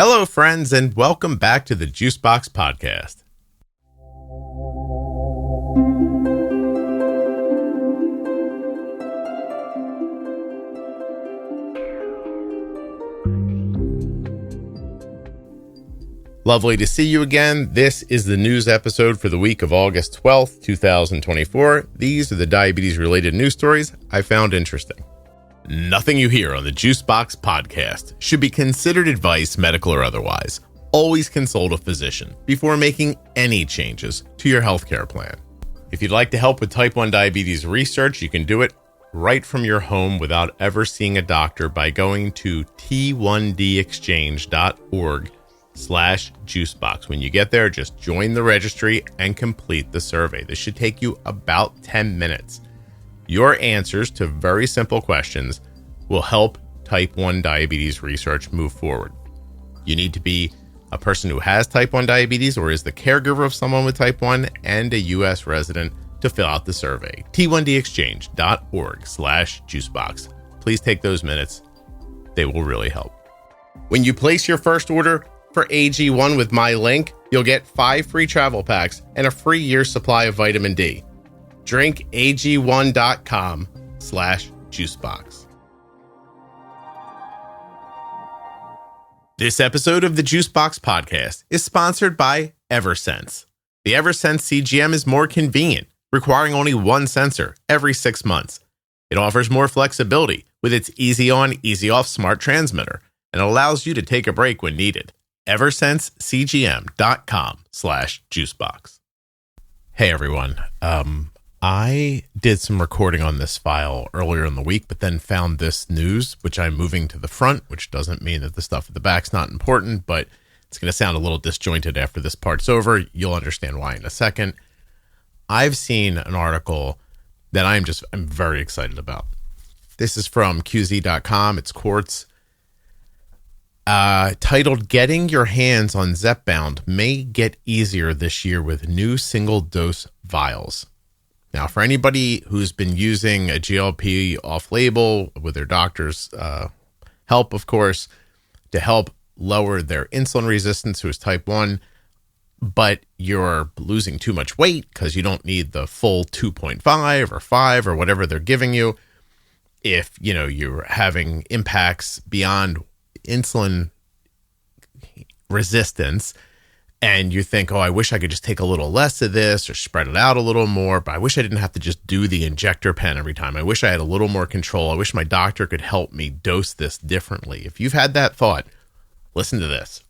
Hello, friends, and welcome back to the Juicebox Podcast. Lovely to see you again. This is the news episode for the week of August 12th, 2024. These are the diabetes-related news stories I found interesting. Nothing you hear on the Juicebox Podcast should be considered advice, medical or otherwise. Always consult a physician before making any changes to your healthcare plan. If you'd like to help with type 1 diabetes research, you can do it right from your home without ever seeing a doctor by going to t1dexchange.org/juicebox. When you get there, just join the registry and complete the survey. This should take you about 10 minutes. Your answers to very simple questions will help type 1 diabetes research move forward. You need to be a person who has type 1 diabetes or is the caregiver of someone with type 1 and a U.S. resident to fill out the survey. t1dexchange.org/juicebox. Please take those minutes. They will really help. When you place your first order for AG1 with my link, you'll get 5 free travel packs and a free year's supply of vitamin D. drinkag1.com/juicebox. This episode of the Juicebox Podcast is sponsored by Eversense. The Eversense CGM is more convenient, requiring only one sensor every 6 months. It offers more flexibility with its easy on, easy off smart transmitter, and allows you to take a break when needed. EversenseCGM.com/juicebox. Hey everyone. I did some recording on this file earlier in the week, but then found this news, which I'm moving to the front, which doesn't mean that the stuff at the back's not important, but it's going to sound a little disjointed after this part's over. You'll understand why in a second. I've seen an article that I'm very excited about. This is from QZ.com. It's Quartz. Titled, Getting Your Hands on Zepbound May Get Easier This Year with New Single-Dose Vials. Now, for anybody who's been using a GLP off-label with their doctor's help, of course, to help lower their insulin resistance, who is type 1, but you're losing too much weight because you don't need the full 2.5 or 5 or whatever they're giving you. If, you're having impacts beyond insulin resistance, and you think, I wish I could just take a little less of this or spread it out a little more, but I wish I didn't have to just do the injector pen every time. I wish I had a little more control. I wish my doctor could help me dose this differently. If you've had that thought, listen to this.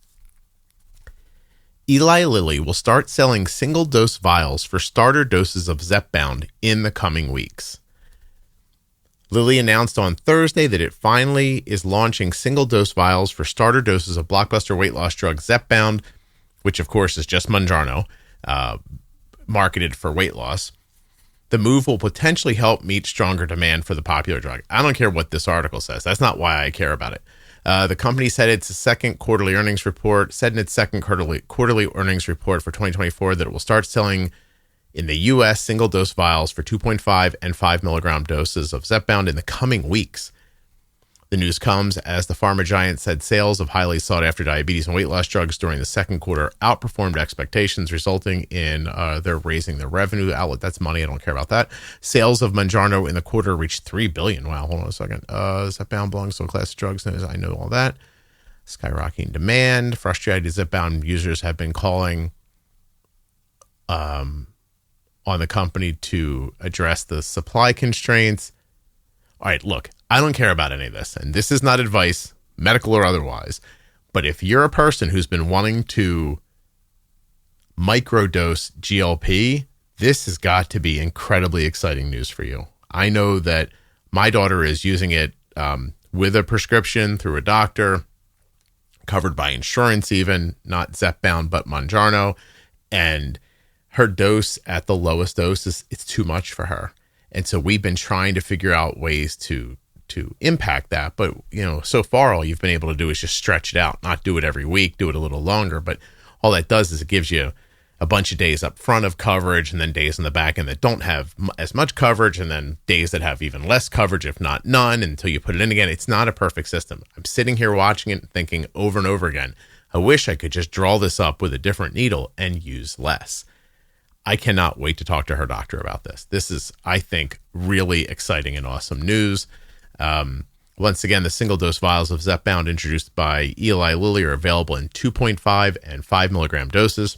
Eli Lilly will start selling single-dose vials for starter doses of Zepbound in the coming weeks. Lilly announced on Thursday that it finally is launching single-dose vials for starter doses of blockbuster weight loss drug Zepbound, which of course is just Mounjaro, marketed for weight loss. The move will potentially help meet stronger demand for the popular drug. I don't care what this article says. That's not why I care about it. The company said in its second quarterly earnings report for 2024 that it will start selling in the U.S. single-dose vials for 2.5 and 5 milligram doses of Zepbound in the coming weeks. The news comes as the pharma giant said sales of highly sought-after diabetes and weight loss drugs during the second quarter outperformed expectations, resulting in they're raising their revenue outlet. That's money. I don't care about that. Sales of Mounjaro in the quarter reached $3 billion. Wow, hold on a second. Zepbound belongs to a class of drugs. I know all that. Skyrocketing demand. Frustrated Zepbound users have been calling on the company to address the supply constraints. All right, look, I don't care about any of this, and this is not advice, medical or otherwise, but if you're a person who's been wanting to microdose GLP, this has got to be incredibly exciting news for you. I know that my daughter is using it with a prescription through a doctor, covered by insurance even, not Zepbound, but Mounjaro, and her dose at the lowest dose it's too much for her. And so we've been trying to figure out ways to impact that. But, so far all you've been able to do is just stretch it out, not do it every week, do it a little longer. But all that does is it gives you a bunch of days up front of coverage and then days in the back end that don't have as much coverage, and then days that have even less coverage, if not none, until you put it in again. It's not a perfect system. I'm sitting here watching it and thinking over and over again, I wish I could just draw this up with a different needle and use less. I cannot wait to talk to her doctor about this. This is, I think, really exciting and awesome news. Once again, the single-dose vials of Zepbound introduced by Eli Lilly are available in 2.5 and 5 milligram doses.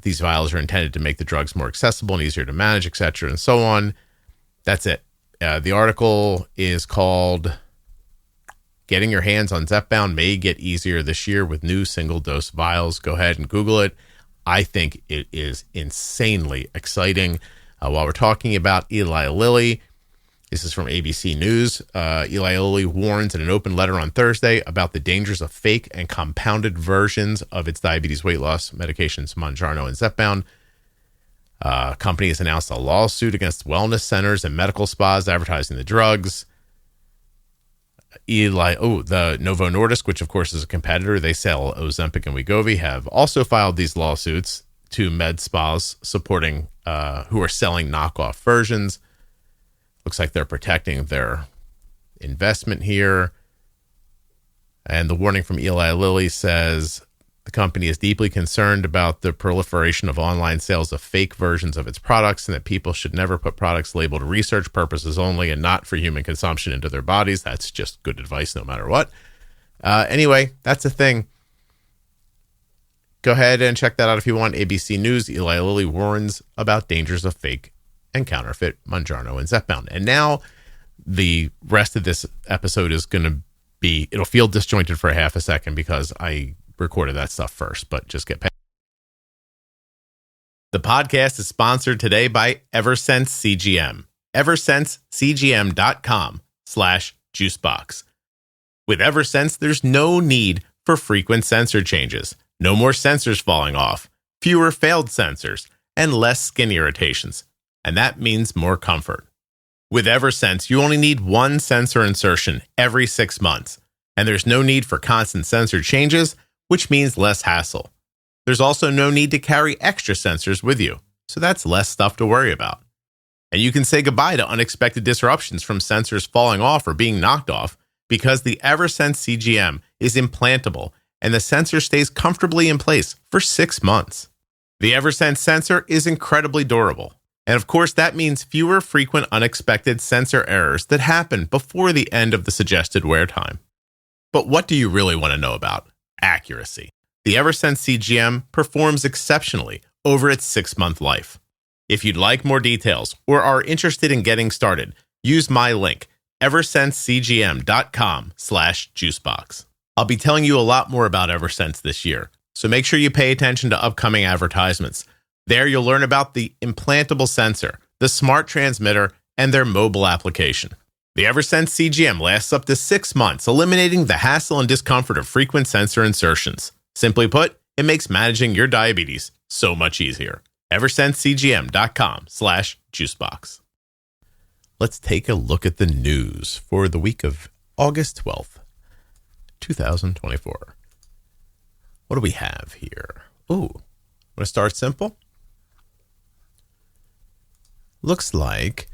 These vials are intended to make the drugs more accessible and easier to manage, etc., and so on. That's it. The article is called Getting Your Hands on Zepbound May Get Easier This Year with New Single-Dose Vials. Go ahead and Google it. I think it is insanely exciting. While we're talking about Eli Lilly, this is from ABC News. Eli Lilly warns in an open letter on Thursday about the dangers of fake and compounded versions of its diabetes weight loss medications, Mounjaro and Zepbound. Company has announced a lawsuit against wellness centers and medical spas advertising the drugs. The Novo Nordisk, which of course is a competitor, they sell Ozempic and Wegovy, have also filed these lawsuits to med spas supporting who are selling knockoff versions. Looks like they're protecting their investment here. And the warning from Eli Lilly says the company is deeply concerned about the proliferation of online sales of fake versions of its products, and that people should never put products labeled research purposes only and not for human consumption into their bodies. That's just good advice no matter what. Anyway, that's a thing. Go ahead and check that out if you want. ABC News, Eli Lilly warns about dangers of fake and counterfeit Mounjaro and Zepbound. And now the rest of this episode is going to be, it'll feel disjointed for a half a second because I recorded that stuff first, but just get past. The podcast is sponsored today by Eversense CGM. EversenseCGM.com/juicebox. With Eversense, there's no need for frequent sensor changes. No more sensors falling off, fewer failed sensors, and less skin irritations. And that means more comfort. With Eversense, you only need one sensor insertion every 6 months, and there's no need for constant sensor changes, which means less hassle. There's also no need to carry extra sensors with you, so that's less stuff to worry about. And you can say goodbye to unexpected disruptions from sensors falling off or being knocked off because the Eversense CGM is implantable and the sensor stays comfortably in place for 6 months. The Eversense sensor is incredibly durable. And of course, that means fewer frequent unexpected sensor errors that happen before the end of the suggested wear time. But what do you really want to know about? Accuracy. The Eversense CGM performs exceptionally over its 6-month life. If you'd like more details or are interested in getting started, use my link, eversensecgm.com/juicebox. I'll be telling you a lot more about Eversense this year, so make sure you pay attention to upcoming advertisements. There you'll learn about the implantable sensor, the smart transmitter, and their mobile application. The Eversense CGM lasts up to 6 months, eliminating the hassle and discomfort of frequent sensor insertions. Simply put, it makes managing your diabetes so much easier. eversensecgm.com/juicebox. Let's take a look at the news for the week of August 12th, 2024. What do we have here? Want to start simple? Looks like,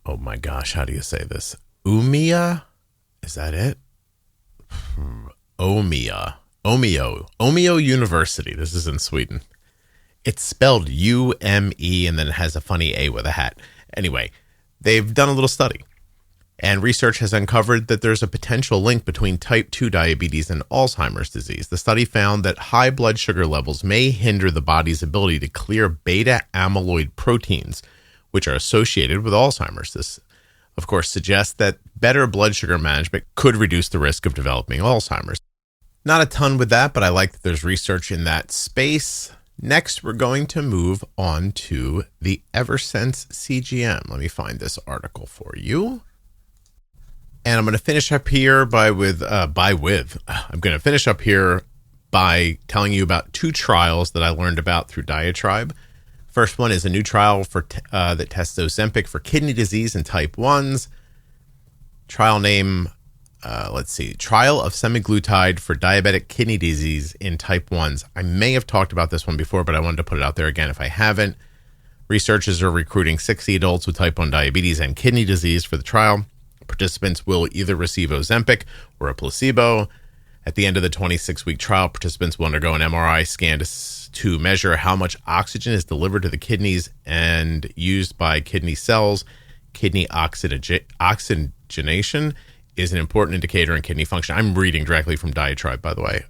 oh my gosh, how do you say this? Umia? Is that it? Omeo University. This is in Sweden. It's spelled U-M-E and then it has a funny A with a hat. Anyway, they've done a little study. And research has uncovered that there's a potential link between type 2 diabetes and Alzheimer's disease. The study found that high blood sugar levels may hinder the body's ability to clear beta amyloid proteins, which are associated with Alzheimer's. This, of course, suggests that better blood sugar management could reduce the risk of developing Alzheimer's. Not a ton with that, but I like that there's research in that space. Next, we're going to move on to the Eversense CGM. Let me find this article for you. And I'm going to finish up here by telling you about 2 trials that I learned about through Diatribe. First one is a new trial for that tests Ozempic for kidney disease in type 1s. Trial name Let's see. Trial of semaglutide for diabetic kidney disease in type 1s. I may have talked about this one before, but I wanted to put it out there again if I haven't. Researchers are recruiting 60 adults with type 1 diabetes and kidney disease for the trial. Participants will either receive Ozempic or a placebo. At the end of the 26-week trial, participants will undergo an MRI scan to measure how much oxygen is delivered to the kidneys and used by kidney cells. Kidney oxygenation is an important indicator in kidney function. I'm reading directly from Diatribe, by the way.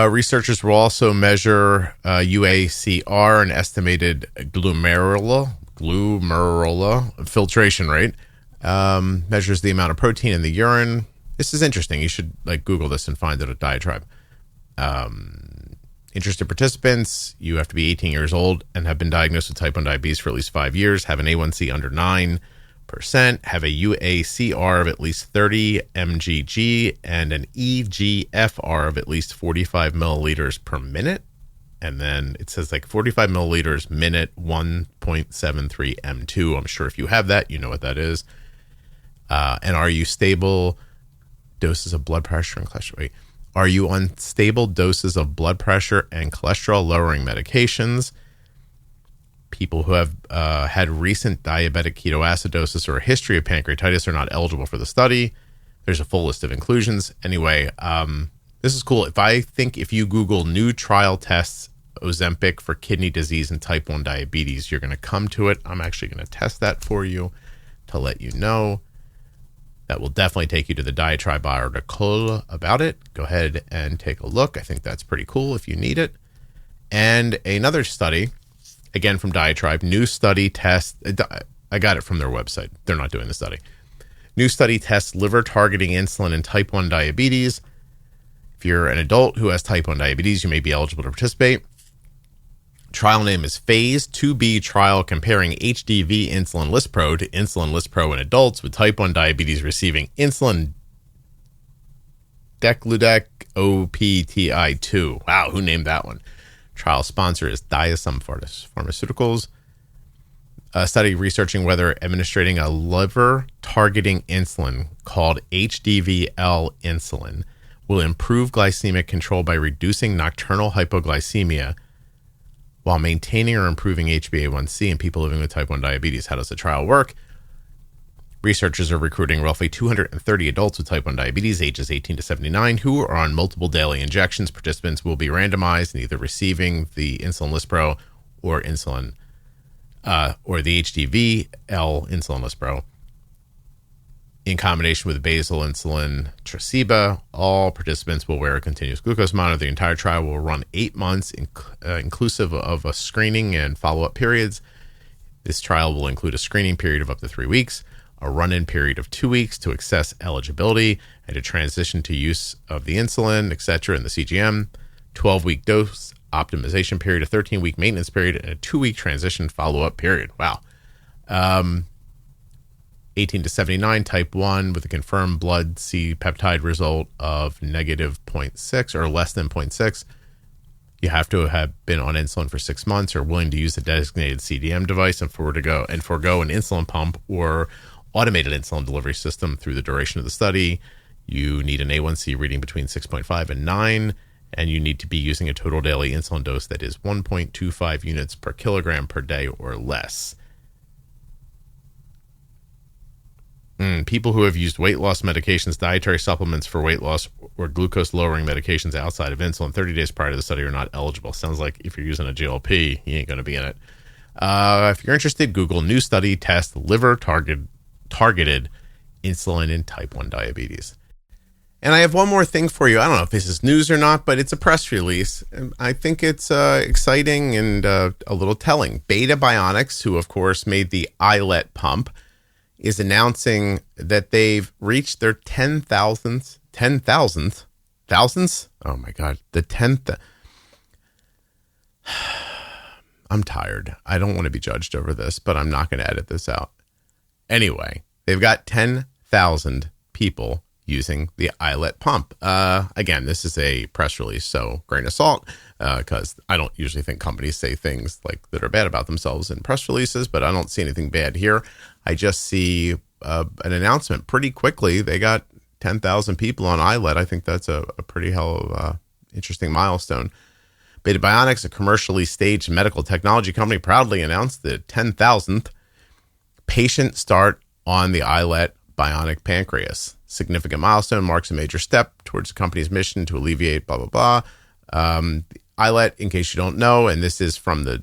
Researchers will also measure UACR, an estimated glomerular filtration rate. Measures the amount of protein in the urine. This is interesting. You should Google this and find it at Diatribe. Interested participants, you have to be 18 years old and have been diagnosed with type 1 diabetes for at least 5 years, have an A1C under 9%, have a UACR of at least 30 mgg, and an EGFR of at least 45 milliliters per minute. And then it says 45 milliliters minute, 1.73 M2. I'm sure if you have that, you know what that is. And are you stable doses of blood pressure and cholesterol? Wait. Are you on stable doses of blood pressure and cholesterol lowering medications? People who have had recent diabetic ketoacidosis or a history of pancreatitis are not eligible for the study. There's a full list of inclusions. Anyway, this is cool. If you Google new trial tests, Ozempic for kidney disease and type 1 diabetes, you're going to come to it. I'm actually going to test that for you to let you know. That will definitely take you to the Diatribe article about it. Go ahead and take a look. I think that's pretty cool if you need it. And another study, again from Diatribe, new study test. I got it from their website. They're not doing the study. New study tests liver targeting insulin in type 1 diabetes. If you're an adult who has type 1 diabetes, you may be eligible to participate. Trial name is Phase 2B trial comparing HDV insulin Lispro to insulin Lispro in adults with type 1 diabetes receiving insulin Degludec OPTI2. Wow, who named that one? Trial sponsor is Diasum Pharmaceuticals. A study researching whether administering a liver targeting insulin called HDVL insulin will improve glycemic control by reducing nocturnal hypoglycemia while maintaining or improving HbA1c in people living with type 1 diabetes. How does the trial work? Researchers are recruiting roughly 230 adults with type 1 diabetes, ages 18 to 79, who are on multiple daily injections. Participants will be randomized in either receiving the insulin Lispro or insulin, or the HDVL insulin Lispro in combination with basal insulin Tresiba. All participants will wear a continuous glucose monitor. The entire trial will run 8 months, inclusive of a screening and follow-up periods. This trial will include a screening period of up to 3 weeks, a run-in period of 2 weeks to assess eligibility and to transition to use of the insulin, etc., in the CGM, 12-week dose optimization period, a 13-week maintenance period, and a 2-week transition follow-up period. Wow. 18 to 79, type 1, with a confirmed blood C-peptide result of negative 0.6 or less than 0.6. You have to have been on insulin for 6 months or willing to use the designated CGM device and forego an insulin pump or automated insulin delivery system through the duration of the study. You need an A1C reading between 6.5 and 9, and you need to be using a total daily insulin dose that is 1.25 units per kilogram per day or less. People who have used weight loss medications, dietary supplements for weight loss, or glucose lowering medications outside of insulin 30 days prior to the study are not eligible. Sounds like if you're using a GLP, you ain't going to be in it. If you're interested, Google new study test liver targeted insulin in type 1 diabetes. And I have one more thing for you. I don't know if this is news or not, but it's a press release. And I think it's exciting and a little telling. Beta Bionics, who of course made the iLet pump, is announcing that they've reached their 10,000th. Oh my God, the 10th. I'm tired. I don't want to be judged over this, but I'm not going to edit this out. Anyway, they've got 10,000 people using the iLet pump. Again, this is a press release, so grain of salt, because I don't usually think companies say things that are bad about themselves in press releases, but I don't see anything bad here. I just see an announcement pretty quickly. They got 10,000 people on iLet. I think that's a pretty interesting milestone. Beta Bionics, a commercially staged medical technology company, proudly announced the 10,000th patient start on the iLet Bionic Pancreas. Significant milestone, marks a major step towards the company's mission to alleviate blah, blah, blah. iLet, in case you don't know, and this is from the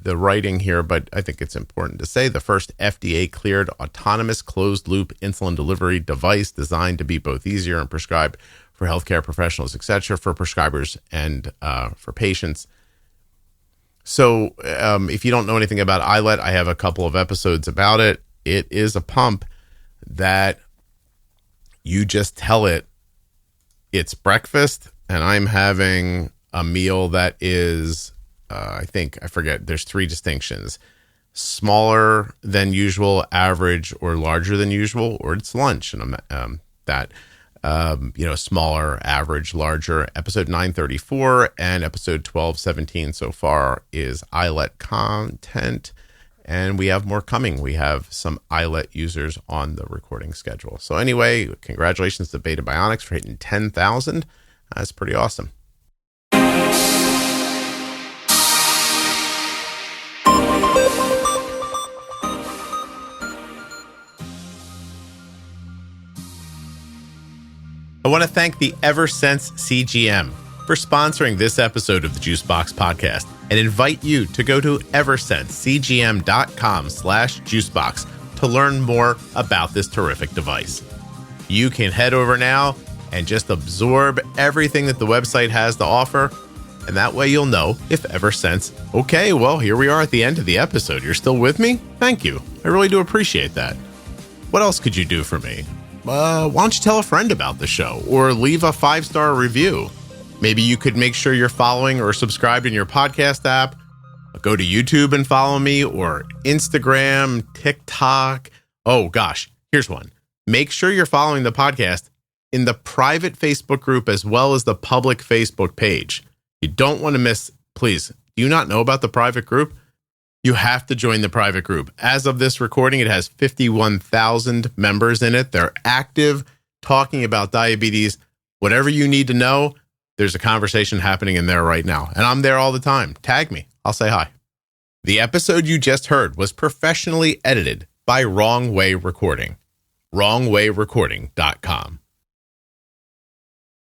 writing here, but I think it's important to say, the first FDA-cleared autonomous closed-loop insulin delivery device designed to be both easier and prescribed for healthcare professionals, etc., for prescribers and for patients. So if you don't know anything about iLet, I have a couple of episodes about it. It is a pump that you just tell it it's breakfast and I'm having a meal that is, I forget, there's 3 distinctions: smaller than usual, average, or larger than usual, or it's lunch. And smaller, average, larger. Episode 934 and episode 1217 so far is iLet content. And we have more coming. We have some iLet users on the recording schedule. So anyway, congratulations to Beta Bionics for hitting 10,000. That's pretty awesome. I want to thank the Eversense CGM for sponsoring this episode of the Juicebox Podcast and invite you to go to eversensecgm.com/juicebox to learn more about this terrific device. You can head over now and just absorb everything that the website has to offer, and that way you'll know if Eversense. Okay, well, here we are at the end of the episode. You're still with me? Thank you. I really do appreciate that. What else could you do for me? Why don't you tell a friend about the show or leave a 5-star review? Maybe you could make sure you're following or subscribed in your podcast app. Go to YouTube and follow me, or Instagram, TikTok. Oh gosh, here's one. Make sure you're following the podcast in the private Facebook group as well as the public Facebook page. You don't want to miss, please. Do you not know about the private group? You have to join the private group. As of this recording, it has 51,000 members in it. They're active, talking about diabetes. Whatever you need to know, there's a conversation happening in there right now. And I'm there all the time. Tag me. I'll say hi. The episode you just heard was professionally edited by Wrong Way Recording. WrongWayRecording.com.